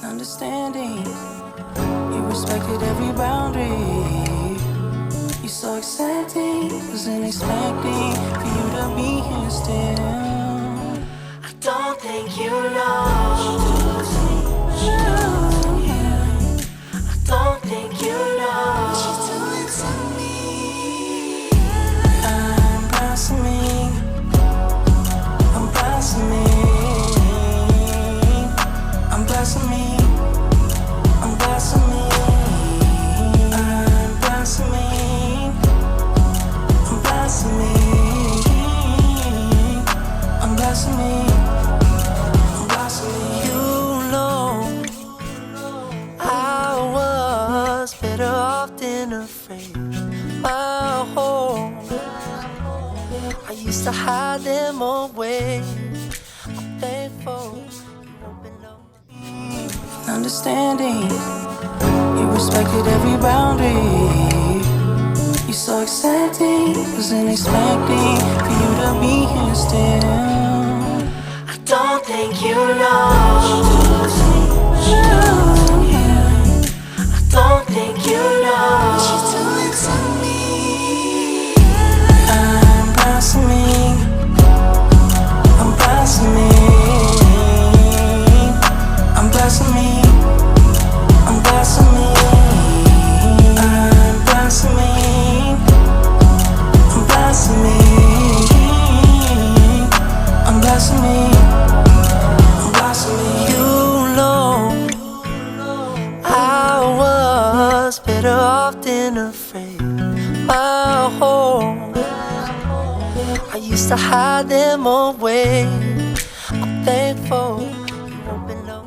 understanding. You respected every boundary. You so accepting, wasn't expecting for you to be here still. I don't think you know. I don't think you know what you're doing to me. I'm blossoming. I'm blossoming. I'm blossoming. I'm blossoming. I'm blossoming. I'm blossoming. I'm blossoming. I'm blossoming. You know I was better off than afraid. My home, I used to hide them away. I'm thankful you opened up. Understanding, you respected every boundary. You so accepting, wasn't expecting for you to be here still. I don't think you know. I don't think you know what you're doing to me. I'm blossoming. I'm blossoming. I'm blossoming. I'm blossoming. I'm blossoming. I'm blossoming. I'm blossoming. I'm blossoming. You know I was better off than afraid. My home, I used to hide them away. I'm thankful you opened up.